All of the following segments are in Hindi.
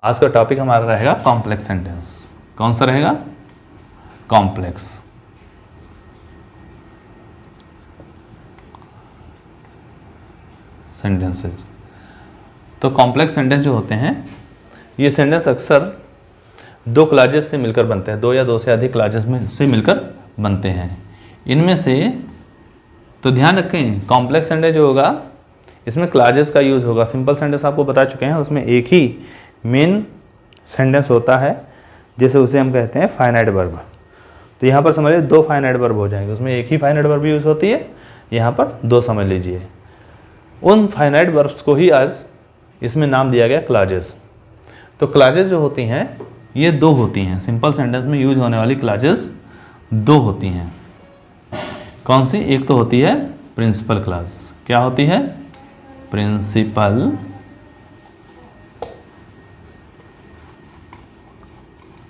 आज का टॉपिक हमारा रहेगा कॉम्प्लेक्स सेंटेंस। कौन सा रहेगा? कॉम्प्लेक्स। सेंटेंसेस। तो कॉम्प्लेक्स सेंटेंस जो होते हैं, ये सेंटेंस अक्सर दो क्लॉजेस से मिलकर बनते हैं, दो या दो से अधिक क्लॉजेस में से मिलकर बनते हैं। इनमें से तो ध्यान रखें, कॉम्प्लेक्स सेंटेंस जो होगा इसमें क्लॉजेस का यूज़ होगा। सिंपल सेंटेंस आपको बता चुके हैं, उसमें एक ही मेन सेंटेंस होता है, जैसे उसे हम कहते हैं फाइनाइट वर्ब। तो यहाँ पर समझिए दो फाइनाइट वर्ब हो जाएंगे, उसमें एक ही फाइनाइट वर्ब यूज़ होती है, यहाँ पर दो समझ लीजिए। उन फाइनाइट वर्ब्स को ही आज इसमें नाम दिया गया क्लॉजेस। तो क्लॉजेस जो होती हैं ये दो होती हैं, सिंपल सेंटेंस में यूज होने वाली क्लॉजेस दो होती हैं। कौन सी? एक तो होती है प्रिंसिपल क्लॉज। क्या होती है? Principal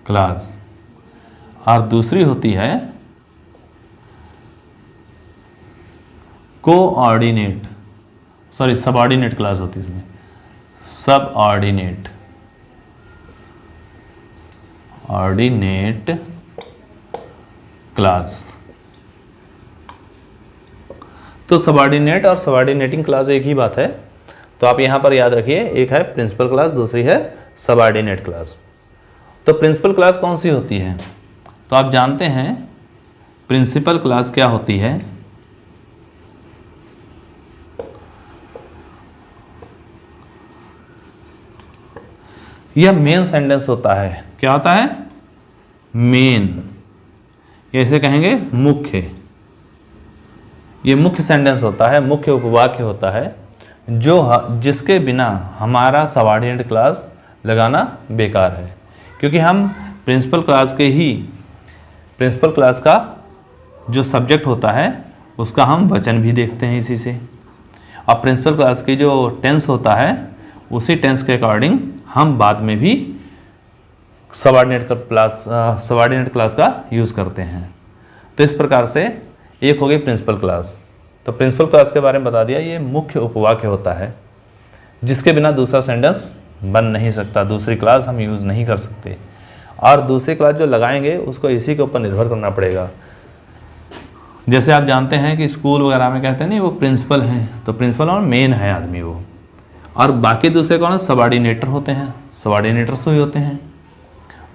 clause. और दूसरी होती है कोऑर्डिनेट, सॉरी सबऑर्डिनेट क्लॉज होती है इसमें, सबऑर्डिनेट ऑर्डिनेट क्लॉज। तो सबऑर्डिनेट और सबऑर्डिनेटिंग क्लॉज एक ही बात है, तो आप यहां पर याद रखिए, एक है प्रिंसिपल क्लॉज, दूसरी है सबऑर्डिनेट क्लॉज। तो प्रिंसिपल क्लॉज कौन सी होती है? तो आप जानते हैं प्रिंसिपल क्लॉज क्या होती है। यह मेन सेंटेंस होता है। क्या होता है? मेन, ऐसे कहेंगे मुख्य। ये मुख्य सेंटेंस होता है, मुख्य उपवाक्य होता है, जो जिसके बिना हमारा सबऑर्डिनेट क्लॉज लगाना बेकार है, क्योंकि हम प्रिंसिपल क्लॉज का जो सब्जेक्ट होता है उसका हम वचन भी देखते हैं इसी से, और प्रिंसिपल क्लॉज की जो टेंस होता है उसी टेंस के अकॉर्डिंग हम बाद में भी सबऑर्डिनेट क्लॉज का यूज़ करते हैं। तो इस प्रकार से एक हो गई प्रिंसिपल क्लॉज। तो प्रिंसिपल क्लॉज के बारे में बता दिया, ये मुख्य उपवाक्य होता है जिसके बिना दूसरा सेंटेंस बन नहीं सकता, दूसरी क्लॉज हम यूज़ नहीं कर सकते, और दूसरी क्लॉज जो लगाएंगे उसको इसी के ऊपर निर्भर करना पड़ेगा। जैसे आप जानते हैं कि स्कूल वगैरह में कहते हैं नहीं, वो प्रिंसिपल हैं, तो प्रिंसिपल और मेन है आदमी वो, और बाकी दूसरे कौन है? सबऑर्डिनेटर होते हैं, सबऑर्डिनेटर्स ही होते हैं।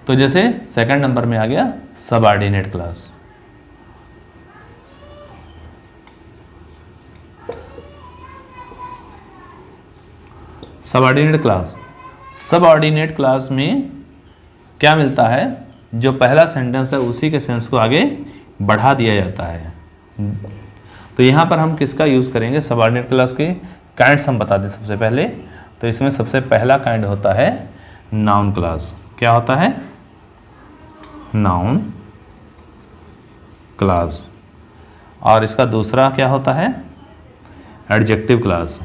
तो जैसे सेकंड नंबर में आ गया subordinate clause. Subordinate clause, subordinate clause में क्या मिलता है? जो पहला सेंटेंस है उसी के सेंस को आगे बढ़ा दिया जाता है। तो यहाँ पर हम किसका यूज़ करेंगे? सबऑर्डिनेट क्लॉज के काइंड्स हम बता दें सबसे पहले। तो इसमें सबसे पहला काइंड होता है नाउन क्लॉज। क्या होता है? Noun clause. और इसका दूसरा क्या होता है? Adjective clause.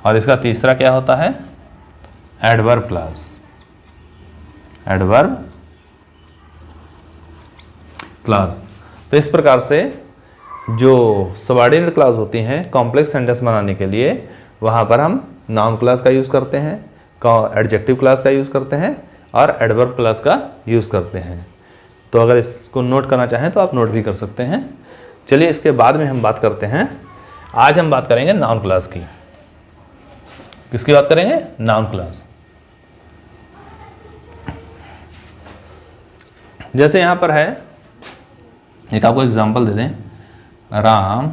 और इसका तीसरा क्या होता है? Adverb clause. Adverb clause. तो इस प्रकार से जो सबऑर्डिनेट क्लॉज होती हैं कॉम्प्लेक्स सेंटेंस बनाने के लिए, वहाँ पर हम नाउन क्लॉज का यूज़ करते हैं, एडजेक्टिव क्लॉज का यूज़ करते हैं, और एडवर्ब क्लॉज का यूज़ करते हैं। तो अगर इसको नोट करना चाहें तो आप नोट भी कर सकते हैं। चलिए इसके बाद में हम बात करते हैं। आज हम बात करेंगे नाउन क्लॉज की। किसकी बात करेंगे? Noun clause. जैसे यहां पर है, एक आपको एग्जांपल दे दें, राम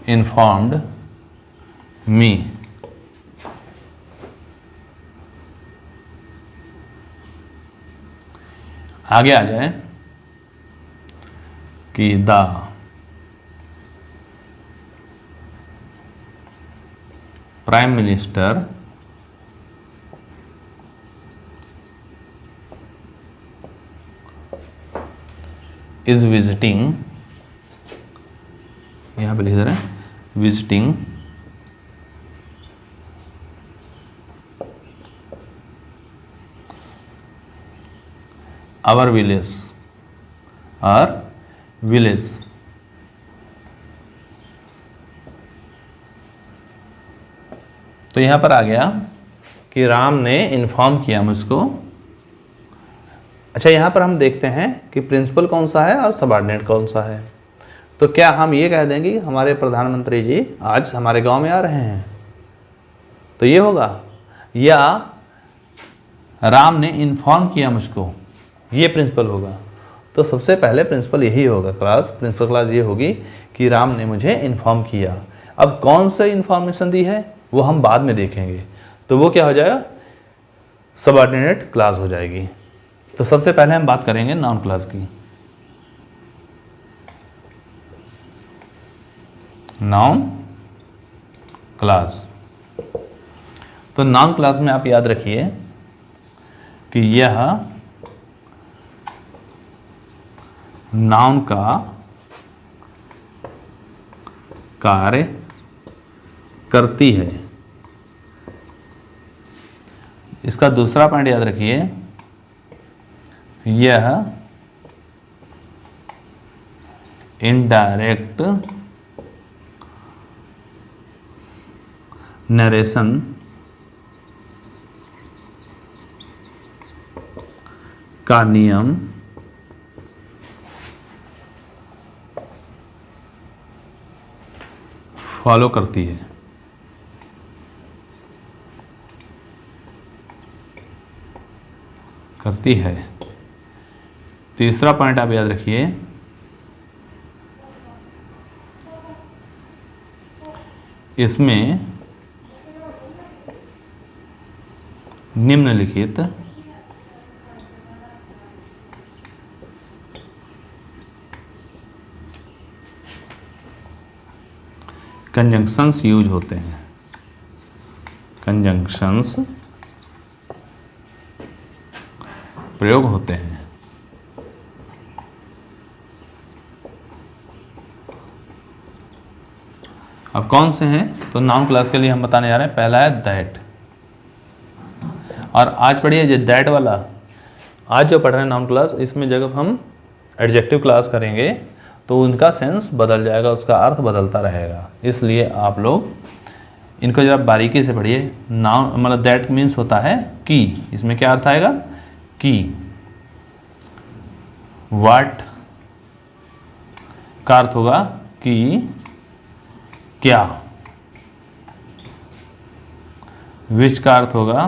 इन्फॉर्म्ड मी आगे आ जाए कि the prime minister is visiting, यहाँ पे लिख दे रहे हैं विजिटिंग आवर विलेज। तो यहां पर आ गया कि राम ने इन्फॉर्म किया मुझको। अच्छा, यहां पर हम देखते हैं कि प्रिंसिपल कौन सा है और सबऑर्डिनेट कौन सा है। तो क्या हम ये कह देंगे कि हमारे प्रधानमंत्री जी आज हमारे गांव में आ रहे हैं, तो ये होगा, या राम ने इन्फॉर्म किया मुझको, ये प्रिंसिपल होगा। तो सबसे पहले प्रिंसिपल यही होगा, प्रिंसिपल क्लास ये होगी कि राम ने मुझे इन्फॉर्म किया। अब कौन सा इन्फॉर्मेशन दी है वो हम बाद में देखेंगे, तो वो क्या हो जाएगा, सबऑर्डिनेट क्लास हो जाएगी। तो सबसे पहले हम बात करेंगे नाउन क्लास की। नाउन क्लास, तो नाउन क्लास में आप याद रखिए कि यह नाउन का कार्य करती है। इसका दूसरा पॉइंट याद रखिए, यह इनडायरेक्ट नरेशन का नियम फॉलो करती है। तीसरा पॉइंट आप याद रखिए, इसमें निम्नलिखित कंजंक्शंस यूज होते हैं। कंजंक्शंस प्रयोग होते हैं। अब कौन से हैं, तो नाउन क्लास के लिए हम बताने जा रहे हैं। पहला है दैट, और आज पढ़िए जो दैट वाला, आज जो पढ़ रहे हैं नाउन क्लास, इसमें जब हम एडजेक्टिव क्लास करेंगे तो उनका सेंस बदल जाएगा, उसका अर्थ बदलता रहेगा। इसलिए आप लोग इनको जरा बारीकी से पढ़िए। नाउन मतलब दैट मीन्स होता है कि, इसमें क्या अर्थ आएगा, कि। व्हाट का अर्थ होगा कि क्या। विच का अर्थ होगा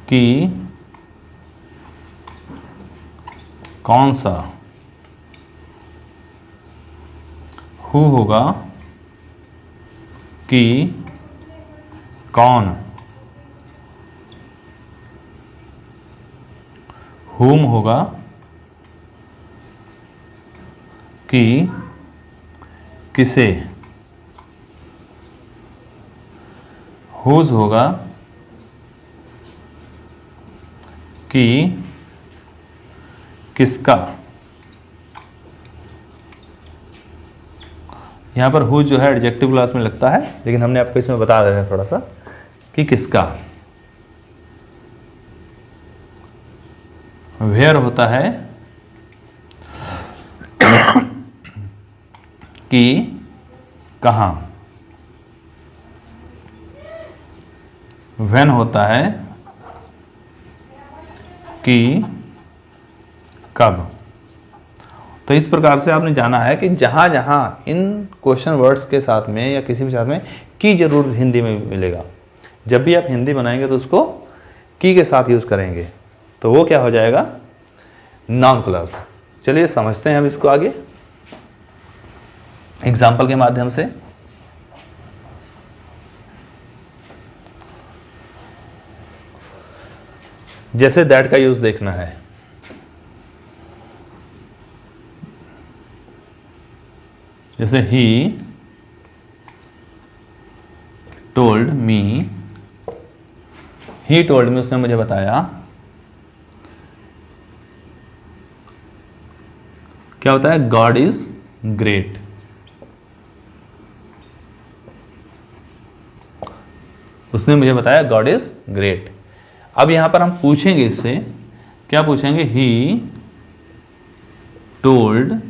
कि कौन सा। हु होगा कि कौन। हुम होगा कि किसे। हुज होगा कि किसका। यहाँ पर हुज जो है एडजेक्टिव क्लास में लगता है, लेकिन हमने आपको इसमें बता देना है थोड़ा सा कि किसका। वेयर होता है कि कहाँ। व्हेन होता है कि कब। तो इस प्रकार से आपने जाना है कि जहाँ जहाँ इन क्वेश्चन वर्ड्स के साथ में या किसी भी साथ में की जरूर हिंदी में मिलेगा। जब भी आप हिंदी बनाएंगे तो उसको की के साथ यूज़ करेंगे, तो वो क्या हो जाएगा, नाउन क्लास। चलिए समझते हैं अब इसको आगे एग्जाम्पल के माध्यम से। जैसे दैट का यूज देखना है, जैसे he told me, he told me, उसने मुझे बताया। क्या होता है, गॉड इज ग्रेट। उसने मुझे बताया गॉड इज ग्रेट। अब यहां पर हम पूछेंगे इससे क्या पूछेंगे, ही टोल्ड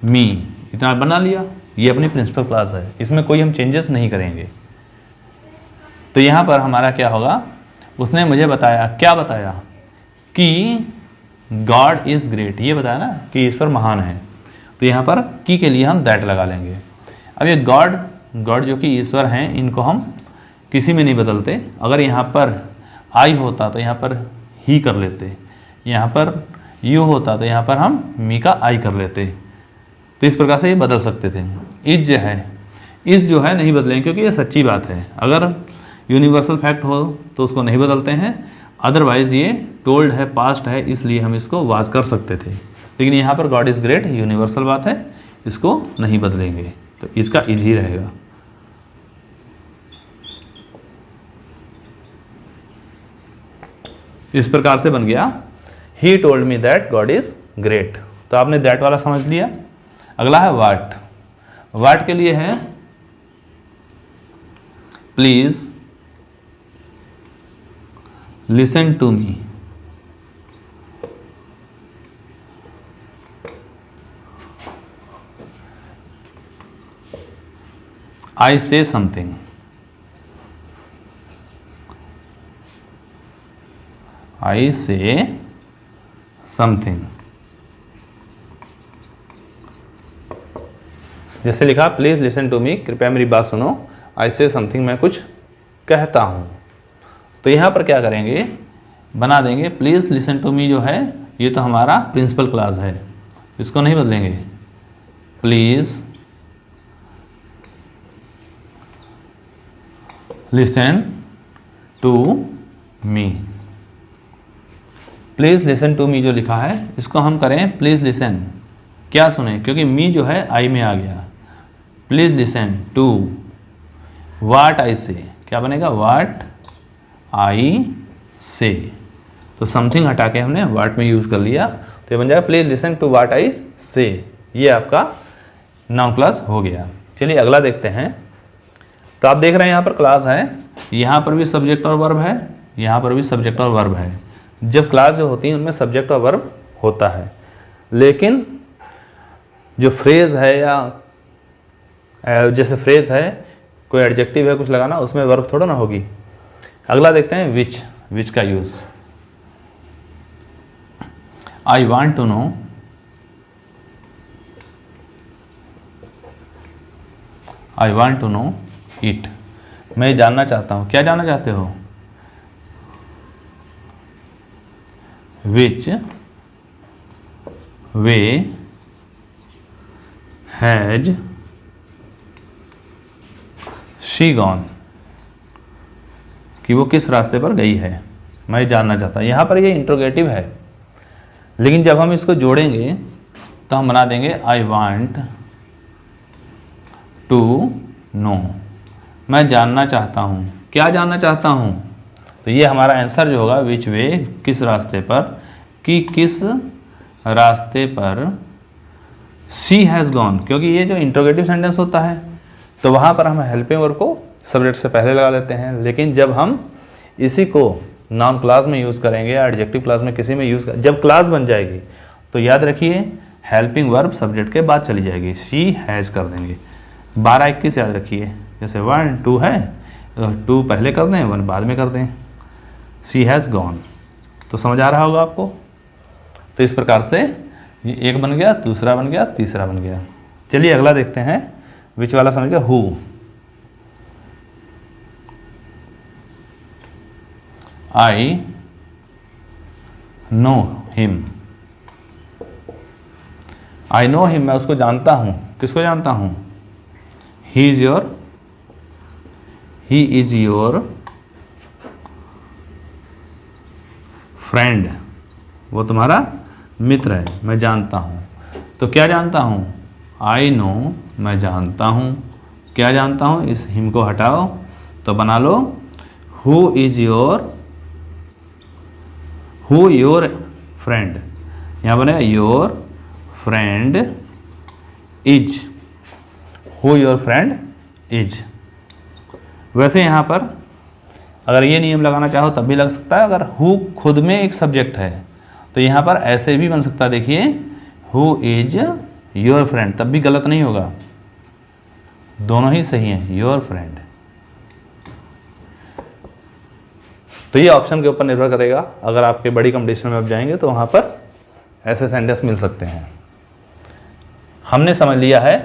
मी, इतना बना लिया। ये अपनी प्रिंसिपल क्लास है, इसमें कोई हम चेंजेस नहीं करेंगे। तो यहाँ पर हमारा क्या होगा, उसने मुझे बताया, क्या बताया कि गॉड इज़ ग्रेट, ये बताया ना कि ईश्वर महान है। तो यहाँ पर की के लिए हम दैट लगा लेंगे। अब ये गॉड जो कि ईश्वर हैं, इनको हम किसी में नहीं बदलते। अगर यहाँ पर आई होता तो यहाँ पर ही कर लेते, यहाँ पर यू होता तो यहाँ पर हम मी का आई कर लेते। तो इस प्रकार से ये बदल सकते थे। इज जो है नहीं बदलेंगे, क्योंकि ये सच्ची बात है। अगर यूनिवर्सल फैक्ट हो तो उसको नहीं बदलते हैं, अदरवाइज़ ये टोल्ड है, पास्ट है, इसलिए हम इसको वाज कर सकते थे। लेकिन यहाँ पर गॉड इज़ ग्रेट यूनिवर्सल बात है, इसको नहीं बदलेंगे, तो इसका इज ही रहेगा। इस प्रकार से बन गया he told me that God is great. तो आपने दैट वाला समझ लिया। अगला है वाट। वाट के लिए है please listen to me. I say something. I say something. जैसे लिखा प्लीज लिसन टू मी, कृपया मेरी बात सुनो। आई से समथिंग, मैं कुछ कहता हूँ। तो यहाँ पर क्या करेंगे, बना देंगे प्लीज लिसन टू मी। जो है ये तो हमारा प्रिंसिपल क्लास है, इसको नहीं बदलेंगे। Please listen to me. Please listen to me जो लिखा है, इसको हम करें प्लीज़ लिसन, क्या सुने, क्योंकि मी जो है आई में आ गया। प्लीज़ लिसन टू वाट आई से, क्या बनेगा, वाट आई से। तो समथिंग हटा के हमने वाट में यूज़ कर लिया, तो ये बन जाएगा प्लीज़ लिसन टू वाट आई से। ये आपका नाउन क्लास हो गया। चलिए अगला देखते हैं। तो आप देख रहे हैं यहाँ पर क्लास है, यहाँ पर भी सब्जेक्ट और वर्ब है, यहाँ पर भी सब्जेक्ट और वर्ब है। जब क्लास जो होती है उनमें सब्जेक्ट और वर्ब होता है, लेकिन जो फ्रेज है या जैसे फ्रेज है, कोई एडजेक्टिव है कुछ लगाना, उसमें वर्ब थोड़ा ना होगी। अगला देखते हैं विच का use. I want to know, I want to know it, मैं जानना चाहता हूँ। क्या जानना चाहते हो, which way has she gone, कि वो किस रास्ते पर गई है, मैं जानना चाहता हूँ। यहाँ पर ये इंट्रोगेटिव है, लेकिन जब हम इसको जोड़ेंगे तो हम बना देंगे आई वांट टू नो, मैं जानना चाहता हूँ। क्या जानना चाहता हूँ, तो ये हमारा आंसर जो होगा विच वे, किस रास्ते पर, कि किस रास्ते पर शी हैज़ गॉन, क्योंकि ये जो इंट्रोगेटिव सेंटेंस होता है तो वहाँ पर हम हेल्पिंग वर्ब को सब्जेक्ट से पहले लगा लेते हैं। लेकिन जब हम इसी को नाउन क्लास में यूज़ करेंगे या एडजेक्टिव क्लास में किसी में यूज़ जब क्लास बन जाएगी तो याद रखिए हेल्पिंग वर्ब सब्जेक्ट के बाद चली जाएगी, शी हैज़ कर देंगे। 12-21 याद रखिए, जैसे 1 2 है तो 2 पहले कर दें 1 बाद में कर दें। शी हैज़ गॉन, तो समझ आ रहा होगा आपको। तो इस प्रकार से ये एक बन गया, दूसरा बन गया, तीसरा बन गया। चलिए अगला देखते हैं, विच वाला समझ गया, who. I know him, I know him, मैं उसको जानता हूँ। किसको जानता हूँ, ही इज योर फ्रेंड, वो तुम्हारा मित्र है, मैं जानता हूँ। तो क्या जानता हूँ, आई नो, मैं जानता हूँ। क्या जानता हूँ, इस हिम को हटाओ तो बना लो हु योर फ्रेंड, यहाँ बनेगा your friend is, who your friend is. वैसे यहाँ पर अगर ये नियम लगाना चाहो तब भी लग सकता है। अगर हु खुद में एक सब्जेक्ट है तो यहाँ पर ऐसे भी बन सकता है, देखिए हु इज योर फ्रेंड, तब भी गलत नहीं होगा, दोनों ही सही हैं, योर फ्रेंड। तो ये ऑप्शन के ऊपर निर्भर करेगा। अगर आपके बड़ी कंपटीशन में आप जाएंगे तो वहाँ पर ऐसे सेंटेंस मिल सकते हैं। हमने समझ लिया है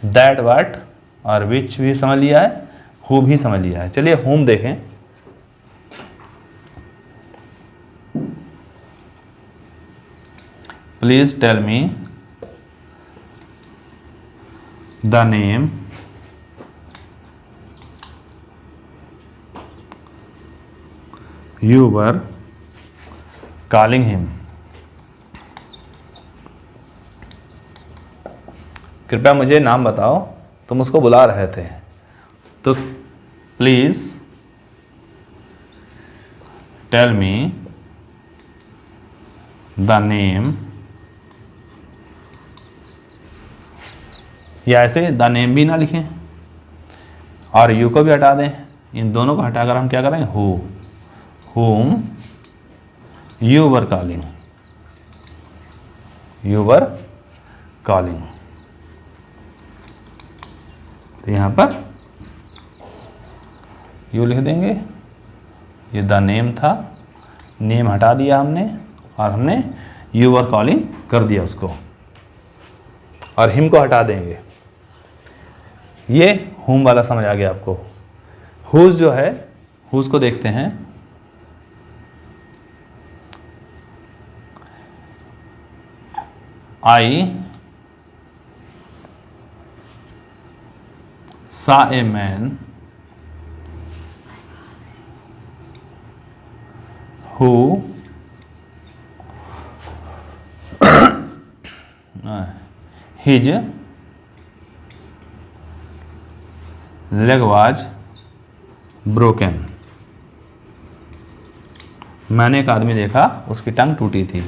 दैट, वाट और विच भी समझ लिया है, हु भी समझ लिया है। चलिए होम देखें। Please tell me the name you were calling him। कृपया मुझे नाम बताओ, तुम उसको बुला रहे थे। तो please tell me the name, या ऐसे द नेम भी ना लिखें और यू को भी हटा दें, इन दोनों को हटाकर हम क्या करेंगे, who, whom you were calling, you were calling। तो यहाँ पर यू लिख देंगे, ये द नेम था, नेम हटा दिया हमने और हमने यू वर कॉलिंग कर दिया उसको, और हिम को हटा देंगे। ये हुम वाला समझ आ गया आपको। हुज जो है, हुज को देखते हैं। I saw a man who his leg was broken। मैंने एक आदमी देखा उसकी टांग टूटी थी।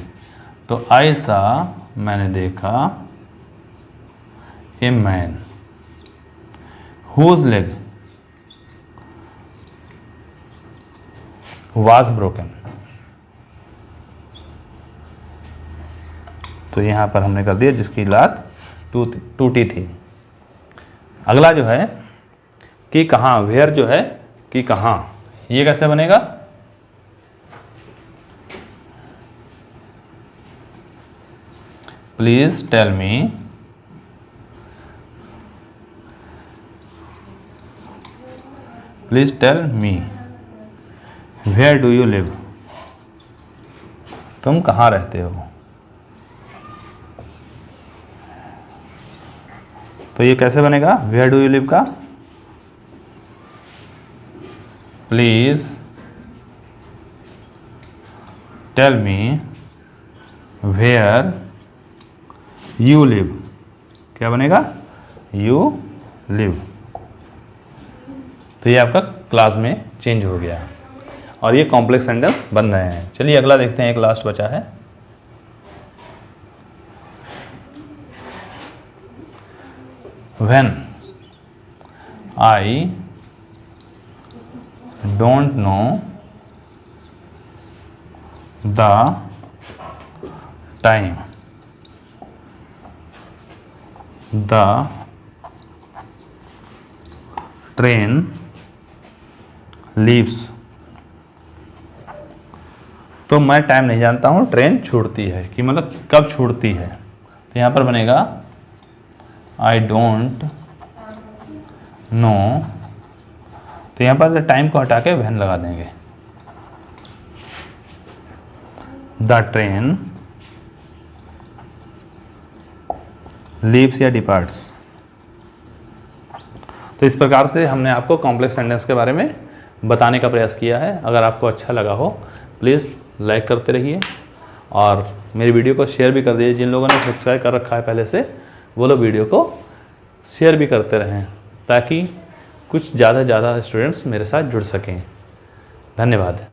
तो ऐसा मैंने देखा a man whose leg was broken. तो यहां पर हमने कर दिया जिसकी लात टूटी थी। अगला जो है कि कहाँ, वेयर जो है कि कहाँ, ये कैसे बनेगा, please tell me where do you live, तुम कहाँ रहते हो। तो ये कैसे बनेगा, वेयर डू यू लिव का, please tell me where you live. क्या बनेगा, यू लिव। तो ये आपका क्लास में चेंज हो गया और ये कॉम्प्लेक्स सेंटेंस बन रहे हैं। चलिए अगला देखते हैं, एक लास्ट बचा है। When I don't know the time the train leaves। तो मैं टाइम नहीं जानता हूँ, ट्रेन छूटती है, कि मतलब कब छूटती है। तो यहाँ पर बनेगा आई डोंट नो। तो यहाँ पर टाइम को हटा के व्हेन लगा देंगे। द ट्रेन लीव्स या डिपार्ट्स। तो इस प्रकार से हमने आपको कॉम्प्लेक्स सेंटेंस के बारे में बताने का प्रयास किया है। अगर आपको अच्छा लगा हो प्लीज़ लाइक करते रहिए और मेरी वीडियो को शेयर भी कर दीजिए। जिन लोगों ने सब्सक्राइब कर रखा है पहले से, वो लोग वीडियो को शेयर भी करते रहें ताकि कुछ ज़्यादा से ज़्यादा स्टूडेंट्स मेरे साथ जुड़ सकें। धन्यवाद।